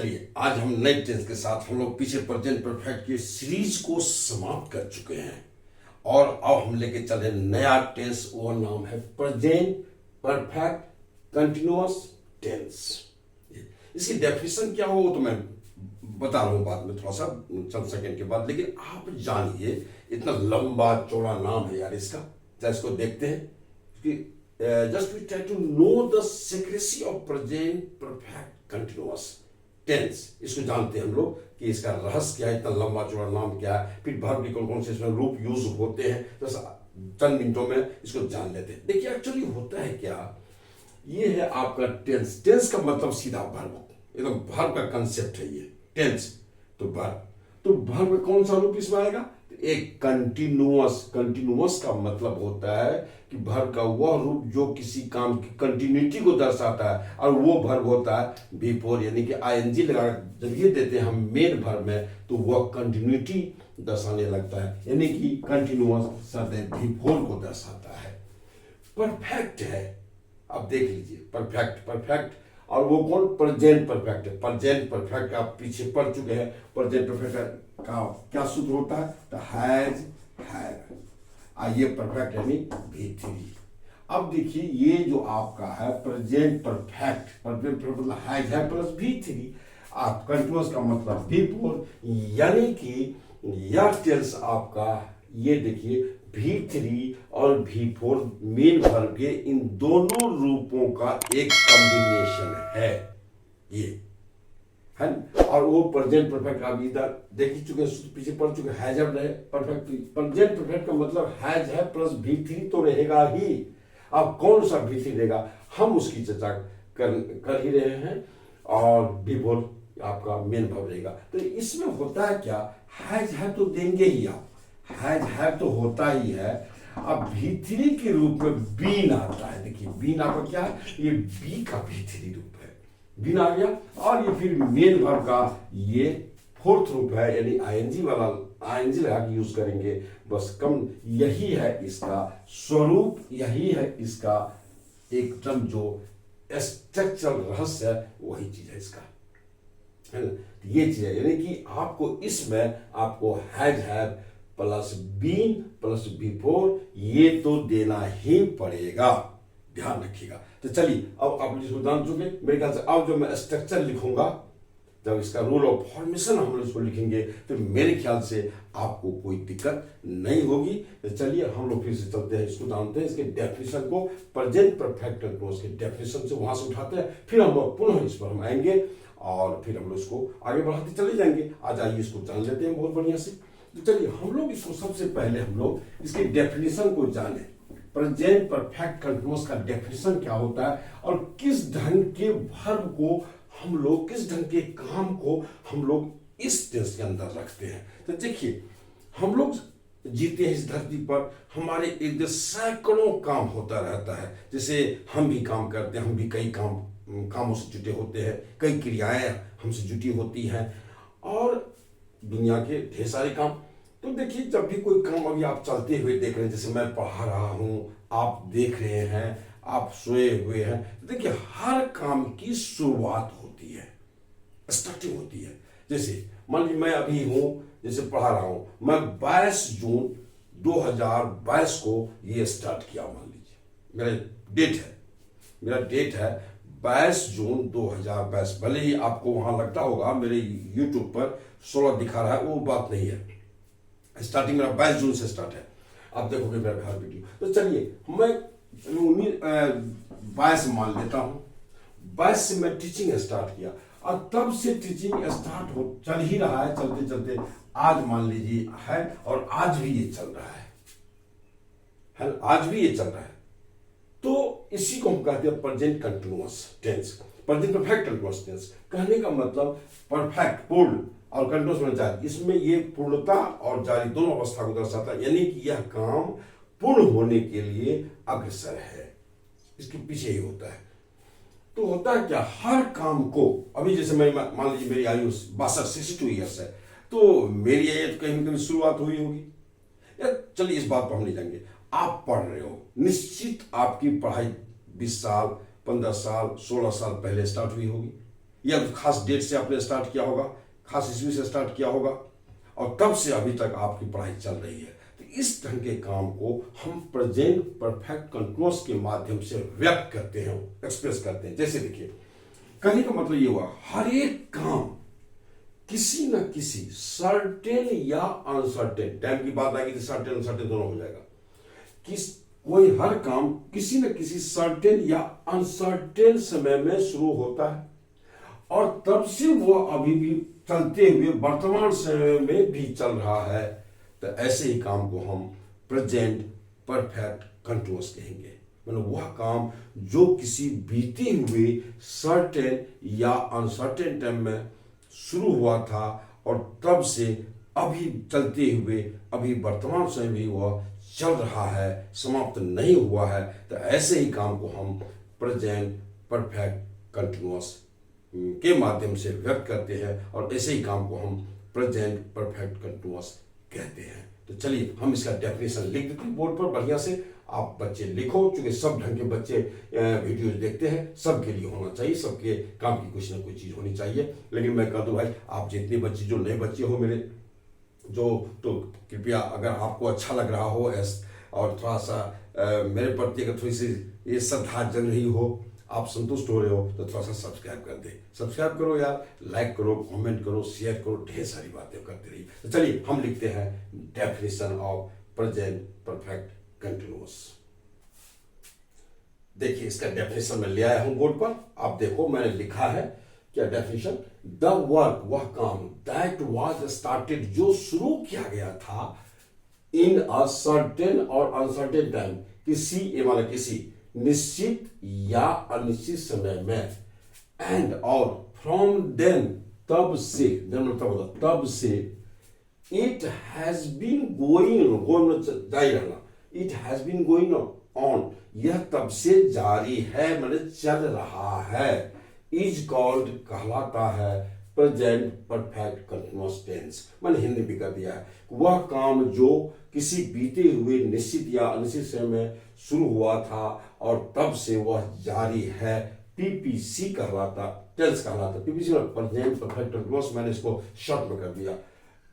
चलिए आज हम नए टेंस के साथ हम लोग पीछे प्रेजेंट परफेक्ट की सीरीज को समाप्त कर चुके हैं और अब हम लेके चले नया टेंस। वो नाम है प्रेजेंट परफेक्ट कंटिन्यूअस टेंस। इसकी डेफिनेशन क्या हो तो मैं बता रहा हूं बाद में, थोड़ा सा चंद सेकंड के बाद। लेकिन आप जानिए, इतना लंबा चौड़ा नाम है यार इसका। जरा इसको देखते हैं कि just we try to know the secrecy of present perfect continuous tense. इसको जानते हैं हम लोग कि इसका रहस्य क्या है, इतना लंबा चौड़ा नाम क्या है, फिर वर्ब के कौन कौन से इसमें रूप यूज होते हैं। तो चंद मिनटों में इसको जान लेते हैं। देखिए एक्चुअली होता है क्या, ये है आपका टेंस। टेंस का मतलब सीधा वर्ब, एकदम वर्ब का कंसेप्ट है ये टेंस। तो वर्ब का कौन सा रूप इसमें आएगा? तो एक कंटिन्यूअस। कंटिन्यूअस का मतलब होता है कि वर्ब का वह रूप जो किसी काम की कंटिन्यूटी को दर्शाता है, और वो वर्ब होता है बिफोर, यानी कि आईएनजी लगा जब ये देते हैं हम मेन वर्ब में, तो वह कंटिन्यूटी दर्शाने लगता है, यानी कि कंटिन्यूअस सदैव बिफोर को दर्शाता है। परफेक्ट है, अब देख लीजिए परफेक्ट और वो कौन? प्रेजेंट परफेक्ट है। प्रेजेंट परफेक्ट आप पीछे पढ़ चुके हैं। प्रेजेंट परफेक्ट का क्या सूत्र होता है? तो हैज हैव। आइए परफेक्ट यानी V3। अब देखिए ये जो आपका है प्रेजेंट परफेक्ट मतलब हैज हैव प्लस V3। आप कंटिन्यूअस का मतलब बिफोर, यानी कि यह टेंस आपका ये देखिए V3 और V4 मेन वर्ब के इन दोनों रूपों का एक कॉम्बिनेशन है ये है। और वो प्रेजेंट परफेक्ट आप इधर देख ही चुके, पीछे पढ़ चुके। हैज हैव रहे परफेक्ट, प्रेजेंट परफेक्ट का मतलब हैज हैव प्लस V3 तो रहेगा ही। अब कौन सा V3 रहेगा हम उसकी चर्चा कर ही रहे हैं। और बिफोर आपका मेन वर्ब रहेगा। तो इसमें होता है क्या, हैज हैव तो देंगे ही आप, हैज हैव तो होता ही है। अब V3 के रूप में बीन आता है। देखिए बीन आपका क्या है, ये बी का V3 रूप है, बीन आ गया। और ये फिर मेन वर्ब का ये फोर्थ रूप है, यानी आईएनजी वाला, आईएनजी लगा के यूज करेंगे बस कम। यही है इसका स्वरूप, यही है इसका एकदम जो स्ट्रक्चरल रहस्य है, वही चीज है इसका, है ना। ये चीज है, यानी कि आपको इसमें आपको has have plus been plus before ये तो देना ही पड़ेगा, ध्यान रखिएगा। तो चलिए अब आप इसको जान चुके मेरे ख्याल से। अब जो मैं स्ट्रक्चर लिखूंगा, जब इसका रूल ऑफ फॉर्मेशन हम लोग इसको लिखेंगे, तो मेरे ख्याल से आपको कोई दिक्कत नहीं होगी। तो चलिए हम लोग फिर से चलते हैं, इसको जानते हैं, इसके डेफिनेशन को प्रेजेंट परफेक्ट कंटिन्यूअस के डेफिनेशन से वहां से उठाते हैं, फिर हम पुनः इस पर हम आएंगे और फिर हम लोग इसको आगे बढ़ाते चले जाएंगे। आज आइए इसको जान लेते हैं बहुत बढ़िया से। तो चलिए हम लोग इसको सबसे पहले हम लोग इसके डेफिनेशन को जाने। प्रेजेंट परफेक्ट कंटिन्यूअस का डेफिनेशन क्या होता है और किस ढंग के वर्ब को हम लोग, किस ढंग के काम को हम लोग इस टेंस के अंदर रखते हैं। तो देखिए हम लोग जीते हैं इस धरती पर, हमारे इर्द सैकड़ों काम होता रहता है। जैसे हम भी काम करते हैं, हम भी कई कामों से जुटे होते हैं, कई क्रियाएं हमसे जुटी होती हैं और दुनिया के ढेर सारे काम। तो देखिए जब भी कोई काम अभी आप चलते हुए देख रहे हैं, जैसे मैं पढ़ा रहा हूं, आप देख रहे हैं, आप सोए हुए हैं, तो देखिए हर काम की शुरुआत होती है, स्टार्टिंग होती है। जैसे मान लीजिए मैं अभी हूं, जैसे पढ़ा रहा हूं, मैं 22 जून 2022 को ये स्टार्ट किया। मान लीजिए मेरा डेट है 22 जून 2022। भले ही आपको वहां लगता होगा मेरे यूट्यूब पर 16 दिखा रहा है, वो बात नहीं है। स्टार्टिंग मेरा 22 जून से स्टार्ट है, आप देखोगे मेरा हर वीडियो। तो चलिए मैं 22 मान लेता हूं, 22 से मैं टीचिंग स्टार्ट किया और तब से टीचिंग स्टार्ट हो चल ही रहा है, चलते चलते आज मान लीजिए है, और आज भी ये चल रहा है, आज भी ये चल रहा है। तो इसी को हम कहते हैं present continuous tense, present perfect continuous tense. कहने का मतलब परफेक्ट पूर्ण और कंटिन्यूअस में जारी, इसमें ये पूर्णता और जारी दोनों अवस्था को दर्शाता है, यानी कि यह काम पूर्ण होने के लिए अग्रसर है, इसके पीछे ही होता है। तो होता है क्या, हर काम को, अभी जैसे मैं मान लीजिए मेरी आयु 62 ईयर्स है, तो मेरी आयु कहीं ना कहीं शुरुआत हुई होगी, या चलिए इस बात पर हम नहीं जाएंगे। आप पढ़ रहे हो, निश्चित आपकी पढ़ाई 20 साल 15 साल 16 साल पहले स्टार्ट हुई होगी, या खास डेट से आपने स्टार्ट किया होगा, खास ईस्वी से स्टार्ट किया होगा, और तब से अभी तक आपकी पढ़ाई चल रही है। तो इस ढंग के काम को हम प्रेजेंट परफेक्ट कंटिन्यूअस के माध्यम से व्यक्त करते हैं, एक्सप्रेस करते हैं। जैसे देखिए, कहने का मतलब ये हुआ, हर एक काम किसी न किसी सर्टेन या अनसर्टेन टाइम की बात आएगी तो सर्टेन अनसर्टेन दोनों हो जाएगा। कोई हर काम किसी न किसी सर्टेन या अनसर्टेन समय में शुरू होता है और तब से वो अभी भी चलते हुए वर्तमान समय में भी चल रहा है। तो ऐसे ही काम को हम प्रेजेंट परफेक्ट कंटिन्यूअस कहेंगे। मतलब वह काम जो किसी बीते हुए सर्टेन या अनसर्टेन टाइम में शुरू हुआ था और तब से अभी चलते हुए अभी वर्तमान समय भी वह चल रहा है, समाप्त नहीं हुआ है। तो ऐसे ही काम को हम प्रेजेंट परफेक्ट कंटिन्यूअस के माध्यम से व्यक्त करते हैं और ऐसे ही काम को हम प्रेजेंट परफेक्ट कंटिन्यूअस कहते हैं। तो चलिए हम इसका डेफिनेशन लिख देते हैं बोर्ड पर बढ़िया से। आप बच्चे लिखो, क्योंकि सब ढंग के बच्चे वीडियोज देखते हैं, सबके लिए होना चाहिए, सबके काम की कुछ ना कुछ चीज़ होनी चाहिए। लेकिन मैं कह दूं भाई, आप जितने बच्चे जो नए बच्चे हो मेरे जो, तो कृपया अगर आपको अच्छा लग रहा हो और थोड़ा सा मेरे प्रति अगर थोड़ी सी ये श्रद्धा जग रही हो, आप संतुष्ट हो रहे हो, तो थोड़ा सा सब्सक्राइब कर दे, सब्सक्राइब करो यार, लाइक करो, कमेंट करो, शेयर करो, ढेर सारी बातें करते रहिए। तो चलिए हम लिखते हैं definition of present perfect continuous. देखिए इसका डेफिनेशन मैं ले आया हूं बोर्ड पर, आप देखो मैंने लिखा है क्या डेफिनेशन। द वर्क, वह काम, दैट वाज स्टार्टेड, जो शुरू किया गया था, इन अ सर्टेन और अनसर्टेन टाइम, किसी निश्चित या अनिश्चित समय में, एंड और फ्रॉम देन, तब से, तब से, इट हैज बीन गोइंग, जारी रहना, it has been going on, यह तब से जारी है, मतलब चल रहा है, इज कॉल्ड, कहलाता है, प्रेजेंट परफेक्ट कंटिन्यूअस टेंस। मैंने हिंदी भी कर दिया है। वह काम जो किसी बीते हुए निश्चित या अनिश्चित समय में शुरू हुआ था और तब से वह जारी है, पीपीसी कहलाता, टेंस कहलाता। पीपीसी मतलब प्रेजेंट परफेक्ट कंटिन्यूअस, मैंने इसको शॉर्ट में कर दिया,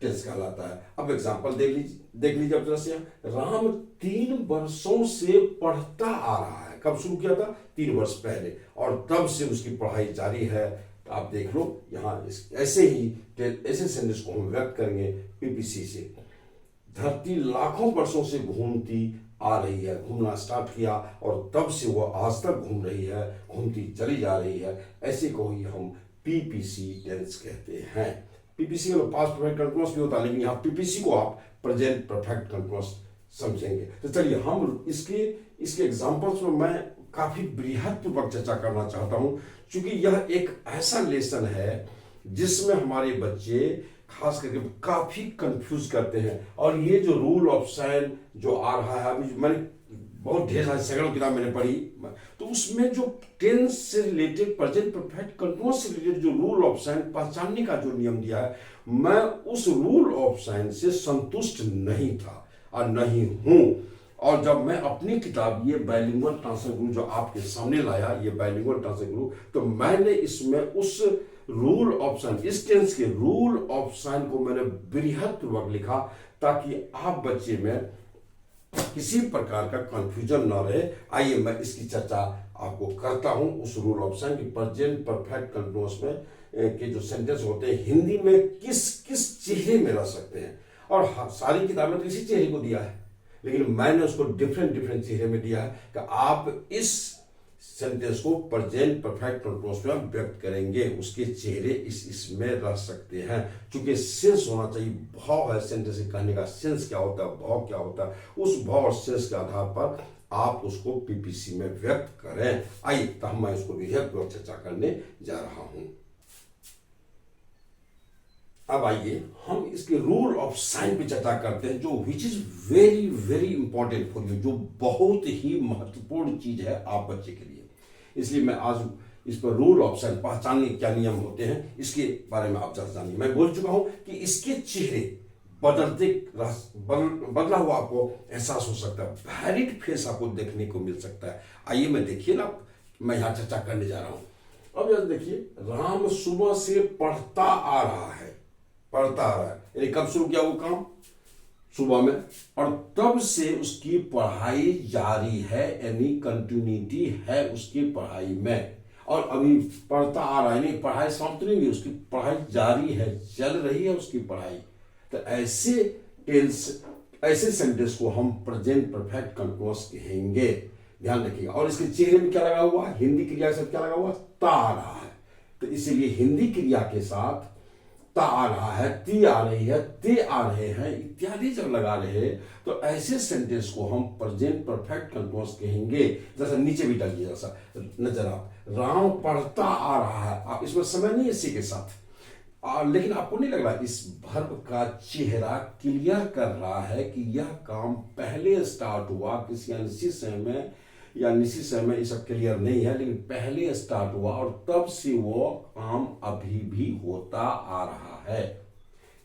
टेंस कहलाता है। अब एग्जांपल देख लीजिए अब से। राम 3 वर्षों से पढ़ता आ रहा है। कब शुरू किया था? 3 वर्ष पहले, और तब से उसकी पढ़ाई जारी है। तो आप देख लो यहाँ ऐसे सेंटेंस को हम व्यक्त करेंगे पीपीसी से। धरती लाखों वर्षों से घूमती आ रही है, घूमना स्टार्ट किया और तब से वो आज तक घूम रही है, घूमती चली जा रही है। ऐसे को ही हम पीपीसी टेंस कहते हैं। पीपीसी का पास्ट परफेक्ट कंटिन्यूअस भी होता है, लेकिन यहाँ पीपीसी को आप प्रेजेंट परफेक्ट कंटिन्यूअस समझेंगे। तो चलिए हम इसके एग्जांपल्स में मैं काफी बृहत्पूर्वक चर्चा करना चाहता हूं, क्योंकि यह एक ऐसा लेसन है जिसमें हमारे बच्चे खास करके काफी कंफ्यूज करते हैं। और ये जो रूल ऑफ साइन जो आ रहा है, अभी मैंने बहुत ढेर सारी सैकड़ों किताब मैंने पढ़ी, तो उसमें जो टेंस से रिलेटेड, प्रेजेंट परफेक्ट कंटिन्यूअस से रिलेटेड जो रूल ऑफ साइन पहचानने का जो नियम दिया है, मैं उस रूल ऑफ साइन से संतुष्ट नहीं था और नहीं हूं। और जब मैं अपनी किताब ये बाइलिंगुअल ट्रांसलेशन गुरु जो आपके सामने लाया, ये बाइलिंगुअल ट्रांसलेशन गुरु, तो मैंने इसमें उस रूल ऑफ साइन, इस टेंस के रूल ऑफ साइन को मैंने बृहत्पूर्वक लिखा, ताकि आप बच्चे में किसी प्रकार का कंफ्यूजन ना रहे। आइए मैं इसकी चर्चा आपको करता हूं। उस रूल ऑफ साइन की प्रेजेंट परफेक्ट कंटिन्यूअस में के जो सेंटेंस होते हैं हिंदी में किस किस चेहरे में रह सकते हैं। और सारी किताबें तो इसी चेहरे को दिया है, लेकिन मैंने उसको डिफरेंट चेहरे में दिया है कि आप इस सेंटेंस को प्रेजेंट परफेक्ट कंटिन्यूअस में व्यक्त करेंगे, उसके चेहरे इसमें रह सकते हैं। क्योंकि सेंस होना चाहिए, भाव है सेंटेंस कहने का, सेंस क्या होता है, भाव क्या होता है, उस भाव और सेंस के आधार पर आप उसको पीपीसी में व्यक्त करें। आइए तो मैं इसको भी चर्चा करने जा रहा हूं। अब आइए हम इसके रूल ऑफ साइन पे चर्चा करते हैं, जो which is very very important for you, जो बहुत ही महत्वपूर्ण चीज है आप बच्चे के लिए। इसलिए मैं आज इस पर रूल ऑफ साइन, पहचानने क्या नियम होते हैं, इसके बारे में आप ज्यादा जानिए। मैं बोल चुका हूं कि इसके चेहरे बदला हुआ आपको एहसास हो सकता है, वैरिड फेस आपको देखने को मिल सकता है। आइए मैं देखिए ना, मैं यहां चर्चा करने जा रहा हूं। अब यहां देखिए, राम सुबह से पढ़ता आ रहा है, पढ़ता आ रहा है, यानी कब शुरू किया वो काम? सुबह में, और तब से उसकी पढ़ाई जारी है, यानी कंटिन्यूटी है उसकी पढ़ाई में, और अभी पढ़ता आ रहा है, नहीं पढ़ाई समाप्त नहीं हुई, उसकी पढ़ाई जारी है, चल रही है उसकी पढ़ाई। तो ऐसे टेंस, ऐसे सेंटेंस को हम प्रेजेंट परफेक्ट कंटिन्यूअस कहेंगे, ध्यान रखिएगा। और इसके चेहरे में क्या लगा हुआ? हिंदी क्रिया के साथ क्या लगा हुआ? ता आ रहा है, तो इसीलिए हिंदी क्रिया के साथ ता आ रहा है, ती आ रही है, ते आ रहे हैं इत्यादि जब लगा रहे हैं, तो ऐसे सेंटेंस को हम प्रेजेंट परफेक्ट कंटिन्यूअस कहेंगे। जैसा नीचे भी डालिए, जैसा नजर आप, राम पढ़ता आ रहा है, आप इसमें समय नहीं इसी के साथ, लेकिन आपको नहीं लग रहा इस वर्ब का चेहरा क्लियर कर रहा है कि यह काम पहले स्टार्ट हुआ किसी अनिश्चित समय में, या निश्चित समय में, ये सब क्लियर नहीं है, लेकिन पहले स्टार्ट हुआ और तब से वो काम अभी भी होता आ रहा है।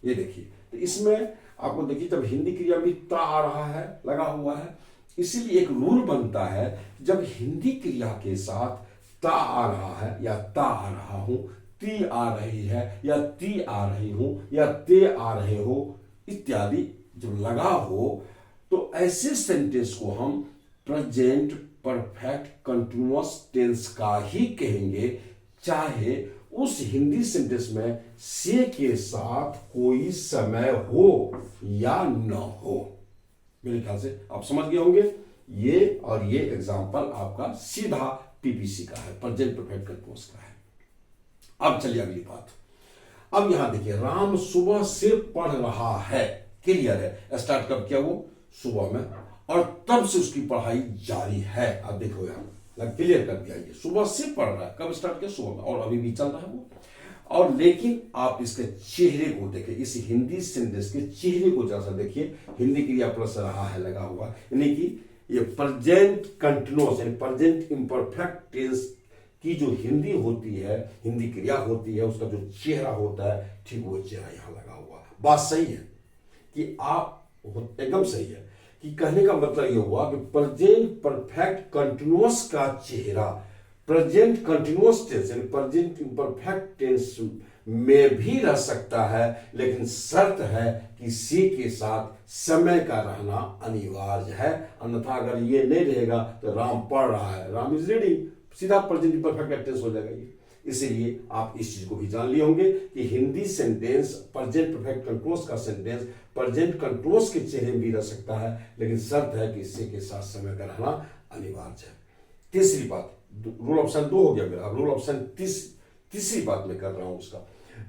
ये देखिए, तो इसमें आपको देखिए, जब हिंदी क्रिया भी ता आ रहा है, लगा हुआ है, इसीलिए एक रूल बनता है, जब हिंदी क्रिया के साथ ता आ रहा है या ता आ रहा हूं, ती आ रही है या ती आ रही हूं, या ते आ रहे हो इत्यादि जब लगा हो, तो ऐसे सेंटेंस को हम प्रेजेंट परफेक्ट कंटिन्यूअस टेंस का ही कहेंगे, चाहे उस हिंदी सेंटेंस में से के साथ कोई समय हो या न हो। मेरे ख्याल से आप समझ गए होंगे। ये और ये एग्जांपल आपका सीधा पीपीसी का है, प्रेजेंट परफेक्ट कंटिन्यूअस का है। अब चलिए अगली बात। अब यहां देखिए, राम सुबह से पढ़ रहा है, क्लियर है, स्टार्ट कब किया वो? सुबह में, और तब से उसकी पढ़ाई जारी है। अब देखो यहां क्लियर कर दिया, ये सुबह से पढ़ रहा है, कब स्टार्ट किया? सुबह में, और अभी भी चल रहा है वो। और लेकिन आप इसके चेहरे को देखिए, इस हिंदी सेंटेंस के चेहरे को जरा सा देखिए, हिंदी क्रिया प्लस रहा है लगा हुआ, यानी कि ये प्रेजेंट कंटिन्यूअस यानी प्रेजेंट इम्परफेक्ट टेंस की जो हिंदी होती है, हिंदी क्रिया होती है, उसका जो चेहरा होता है, ठीक वो चेहरा यहां लगा हुआ। बात सही है कि आप, एकदम सही है कि कहने का मतलब ये हुआ कि प्रेजेंट परफेक्ट कंटिन्यूअस का चेहरा प्रेजेंट कंटिन्यूअस टेंस यानी प्रेजेंट इम्परफेक्ट टेंस में भी रह सकता है, लेकिन शर्त है कि सी के साथ समय का रहना अनिवार्य है, अन्यथा अगर ये नहीं रहेगा तो राम पढ़ रहा है, राम इज रीडिंग, सीधा प्रेजेंट इम्परफेक्ट टेंस हो जाएगा ये। इसीलिए आप इस चीज को भी जान लिए होंगे कि Hindi sentence present perfect continuous का सेंटेंस प्रेजेंट कंटिन्यूअस के चेहरे में भी रह सकता है, लेकिन शर्त है कि इससे के साथ समय का रहना अनिवार्य है। तीसरी बात, रूल ऑप्शन 2 हो गया मेरा, अब रूल ऑप्शन तीसरी बात मैं कर रहा हूं उसका।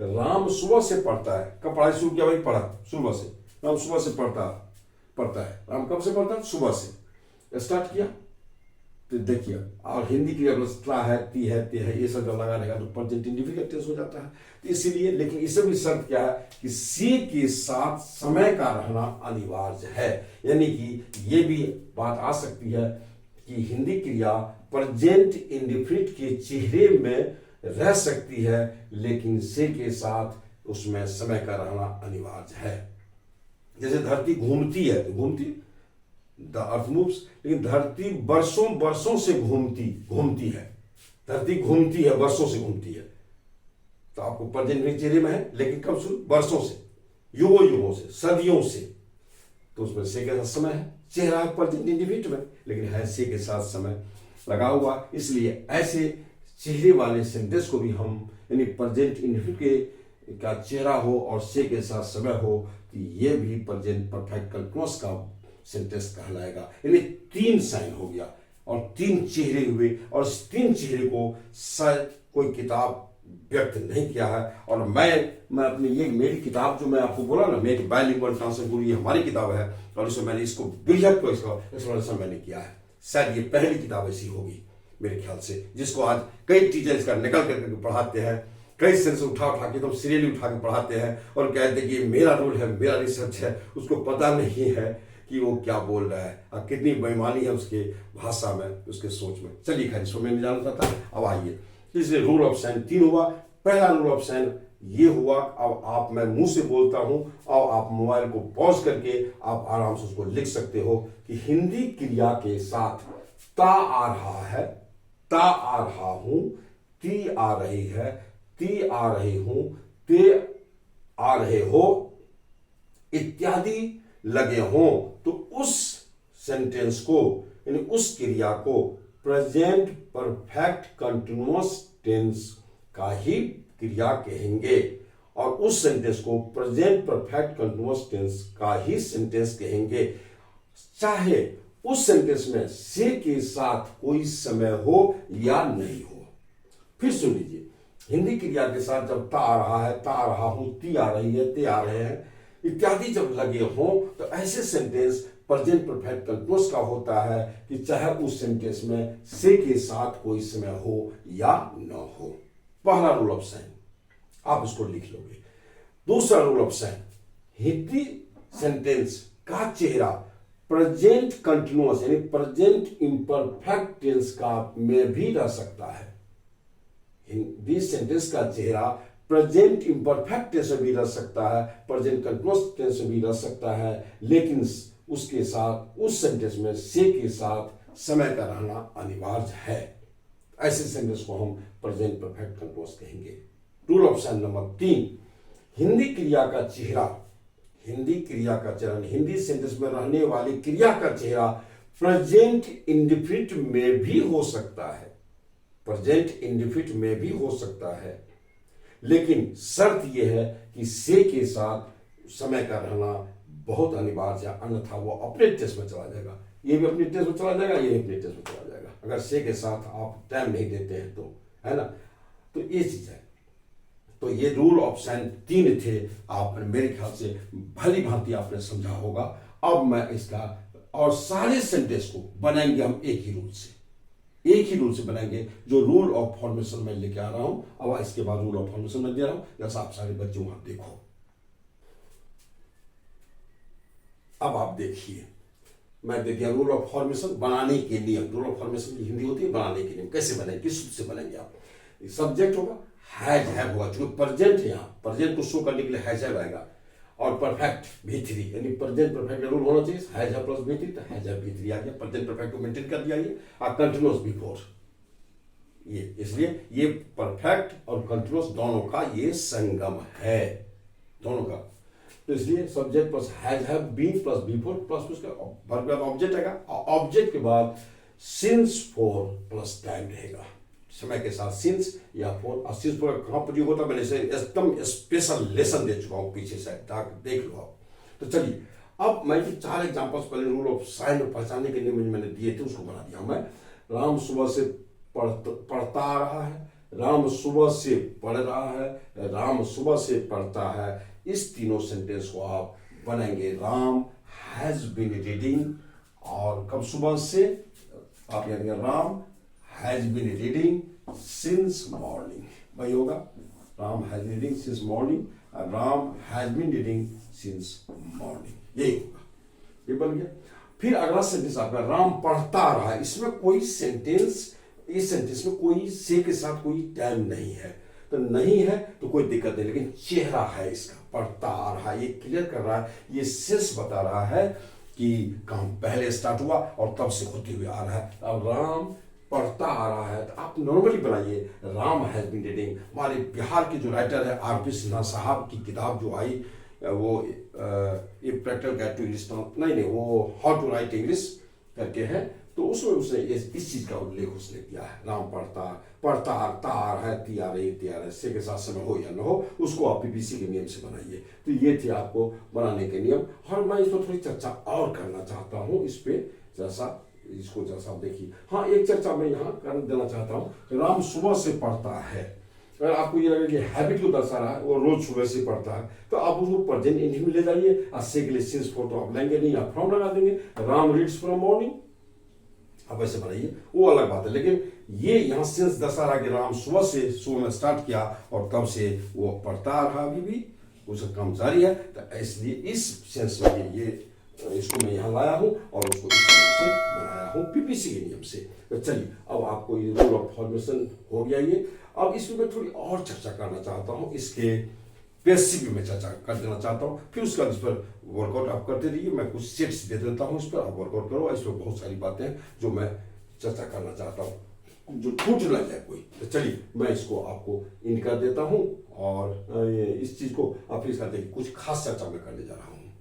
राम सुबह से पढ़ता है, कब पढ़ाई शुरू किया भाई? पढ़ा सुबह से, राम सुबह से पढ़ता है। राम कब से पढ़ता है? सुबह से स्टार्ट किया। तो देखिए, और हिंदी क्रिया प्लस है, ती है, ते है, ये सब जब लगा रहेगा तो प्रेजेंट इंडिफिकल्ट टेंस हो जाता है। तो इसीलिए, लेकिन इसमें भी शर्त क्या है कि सी के साथ समय का रहना अनिवार्य है, यानी कि ये भी बात आ सकती है कि हिंदी क्रिया प्रेजेंट इंडिफिनिट के चेहरे में रह सकती है, लेकिन से के साथ उसमें समय का रहना अनिवार्य है। जैसे धरती घूमती है, तो घूमती, द अर्थ मूव्स, लेकिन धरती वर्षों से घूमती है, धरती घूमती है, वर्षों से घूमती है, तो आपको प्रेजेंट चेहरे में है, लेकिन कब शुरू? वर्षों से, युगों से, सदियों से, तो उसमें से के साथ समय है, चेहरा है प्रेजेंट इंडिफिनिट में, लेकिन है से के साथ समय लगा हुआ। इसलिए ऐसे चेहरे वाले सेंटेंस को भी हम, यानी प्रेजेंट इंडिफिनिट का चेहरा हो और से के साथ समय हो, तो ये भी प्रेजेंट परफेक्ट कंटिन्यूअस का सेंटेंस कहलाएगा। यानी 3 साइन हो गया और 3 चेहरे हुए, और इस 3 चेहरे को शायद कोई किताब व्यक्त नहीं किया है। और मैं अपनी ये मेरी किताब जो मैं आपको बोला ना, मेरी बाइलिंगुअल ट्रांसलेशन, ये हमारी किताब है, और इसमें मैंने इसको बृहद को इसका एक्सप्लेनेशन मैंने किया है। शायद ये पहली किताब ऐसी होगी मेरे ख्याल से, जिसको आज कई टीचर इसका निकल करके पढ़ाते हैं, कई सेंस उठा के तो सीरियली उठा के पढ़ाते हैं, और कहते हैं कि मेरा रोल है, मेरा रिसर्च है, उसको पता नहीं है कि वो क्या बोल रहा है और कितनी बेईमानी है उसके भाषा में, उसके सोच में। चलिए खैर, इसको मैं नहीं जानता था। अब आइए, इसलिए रूल ऑफ साइन 3 हुआ। पहला रूल ऑफ साइन ये हुआ, अब आप, मैं मुंह से बोलता हूं, और आप मोबाइल को पॉज करके आप आराम से उसको लिख सकते हो कि हिंदी क्रिया के साथ ता आ रहा है, ता आ रहा हूं, ती आ रही है, ती आ रही हूं, ते आ रहे हो इत्यादि लगे हों तो उस सेंटेंस को यानी उस क्रिया को प्रेजेंट परफेक्ट कंटिन्यूअस टेंस का ही क्रिया कहेंगे और उस सेंटेंस को प्रेजेंट परफेक्ट कंटिन्यूअस टेंस का ही सेंटेंस कहेंगे, चाहे उस सेंटेंस में से के साथ कोई समय हो या नहीं हो। फिर सुन लीजिए, हिंदी क्रिया के साथ जब ता आ रहा है, ता आ रहा हूं, ती आ रही है, ते आ रहे हैं इत्यादि जब लगे हों तो ऐसे सेंटेंस प्रेजेंट परफेक्ट कंटिन्यूअस का होता है कि चाहे उस सेंटेंस में से के साथ कोई समय हो या न हो। पहला रूल ऑफ साइन आप इसको लिख लोगे। दूसरा rule of sine, Hindi sentence का चेहरा प्रेजेंट कंटिन्यूअस यानी प्रेजेंट इम्परफेक्ट टेंस का में भी रह सकता है। हिंदी सेंटेंस का चेहरा प्रेजेंट इम्परफेक्ट टेंस में भी रह सकता है, प्रेजेंट कंटिन्यूअस टेंस में भी रह सकता है, लेकिन उसके साथ उस सेंटेंस में से के साथ समय का रहना अनिवार्य है। ऐसे सेंटेंस को हम प्रेजेंट परफेक्ट कंटिन्यूअस कहेंगे। Rule of sine number 3, Hindi क्रिया का चेहरा, हिंदी क्रिया का चेहरा हिंदी सेंटेंस में रहने वाली क्रिया का चेहरा प्रेजेंट इंडेफिनिट में भी हो सकता है, प्रेजेंट इंडेफिनिट में भी हो सकता है, लेकिन शर्त यह है कि से के साथ समय का रहना बहुत अनिवार्य है, अन्यथा वो अपने टेस्ट में चला जाएगा, ये भी अपने टेस्ट में चला जाएगा, ये अपने टेस्ट में चला जाएगा अगर से के साथ आप टाइम नहीं देते हैं तो, है ना। तो ये चीज है। तो ये रूल ऑफ साइन 3 थे, आपने मेरे ख्याल से भली भांति आपने समझा होगा। अब मैं इसका और सारे सेंटेंस को बनाएंगे हम एक ही रूल से, एक ही रूल से बनाएंगे, जो रूल ऑफ फॉर्मेशन में लेके आ रहा हूं। अब इसके बाद रूल ऑफ फॉर्मेशन में दे रहा हूं, जैसा आप सारे बच्चे वहां देखो। अब आप देखिए, मैं दे दिया रूल ऑफ फॉर्मेशन बनाने के नियम। रूल ऑफ फॉर्मेशन की हिंदी होती है बनाने के नियम। कैसे बनेंगे, किस रूप से बनेंगे आप? सब्जेक्ट होगा, हैज हैव होगा, क्योंकि प्रेजेंट है, यहाँ प्रेजेंट को शो करने के लिए हैज हैव आएगा, और परफेक्ट V3 यानी प्रेजेंट परफेक्ट रूल होना चाहिए, हैज हैव प्लस V3, तो हैज हैव V3 आ गया, प्रेजेंट परफेक्ट को मेंटेन कर दिया ये, और कंटिन्यूअस बिफोर ये, इसलिए ये परफेक्ट और कंटिन्यूअस दोनों का ये संगम है, दोनों का। तो इसलिए subject plus has have been plus before plus उसका वर्ब के बाद ऑब्जेक्ट आएगा, ऑब्जेक्ट के बाद सिंस फॉर प्लस टाइम रहेगा, समय के साथ सिंस या फॉर। और सिंस फॉर कहां प्रयोग होता है, मैंने इसे एकदम स्पेशल लेसन दे चुका हूं पीछे से, देख लो आप। तो चलिए, अब मैं 4 एग्जांपल्स पहले रूल ऑफ साइन में पहचानने के लिए मैंने दिए थे, उसको बना दिया मैं। राम सुबह से पढ़ता आ रहा है, राम सुबह से पढ़ रहा है, राम सुबह से पढ़ता है। इस तीनों सेंटेंस को आप बनाएंगे, राम हैज बीन रीडिंग, और कब सुबह से आप यानी Ram has been reading since morning, वही होगा, Ram has been reading since morning, Ram has been reading since morning, यही होगा, ये बन गया। फिर अगला सेंटेंस आपका राम पढ़ता रहा है, इसमें कोई सेंटेंस, इस सेंटेंस में कोई से के साथ कोई टाइम नहीं है, तो नहीं है तो कोई दिक्कत नहीं, लेकिन चेहरा है इसका, पढ़ता आ रहा है, ये क्लियर कर रहा है, ये सेंस बता रहा है कि काम पहले स्टार्ट हुआ और तब से होते हुए आ रहा है। अब राम पढ़ता आ रहा है, तो आप नॉर्मली बनाइए, राम हैज बीन रीडिंग। हमारे बिहार के जो राइटर है आर पी सिन्हा साहब की किताब जो आई, वो ये प्रैक्टिकल गाइड टू इंग्लिश, नहीं वो हाउ टू राइट इंग्लिश करके है, तो उसमें उसने इस चीज का उल्लेख उसने किया है, राम पढ़ता आ रहा है, ती आ रही से के साथ समय हो या न हो, उसको आप पीपीसी के नियम से बनाइए। तो ये थे आपको बनाने के नियम, और मैं इसको थोड़ी चर्चा और करना चाहता हूँ इस पे, जैसा आप देखिए। हाँ, एक चर्चा मैं यहाँ कर देना चाहता हूँ, राम सुबह से पढ़ता है, अगर आपको ये लगे कि हैबिट को दर्शा रहा है, वो रोज सुबह से पढ़ता है, तो आप उसको प्रेजेंट इंडेफिनिट में ले जाइए, और से के लिए सिंस फॉर तो आप लेंगे नहीं, आप फ्रॉम लगा देंगे, राम रीड्स फ्रॉम मॉर्निंग, आप ऐसे बनाइए, वो अलग बात है। लेकिन ये यहाँ सेंस दर्शा रहा कि राम सुबह में स्टार्ट किया और तब से वो पढ़ता रहा, अभी भी उसका काम जारी है, तो इसलिए इस सेंस में ये इसको मैं यहाँ लाया हूँ और उसको इस तरह से बनाया हूँ पीपीसी के नियम से। तो चलिए, अब आपको ये रूल ऑफ फॉर्मेशन हो गया ये। अब इसमें मैं थोड़ी और चर्चा करना चाहता हूँ, इसके बेसिक में चर्चा कर देना चाहता हूँ, फिर उसका इस पर वर्कआउट आप करते रहिए, मैं कुछ सेट्स दे देता हूँ, इस पर आप वर्कआउट करो। इस पर बहुत सारी बातें जो मैं चर्चा करना चाहता हूँ, जो छूट ना जाए कोई। तो चलिए मैं इसको आपको इन कर देता हूँ और इस चीज को आप फिर करते कुछ खास चर्चा में करने जा रहा हूँ।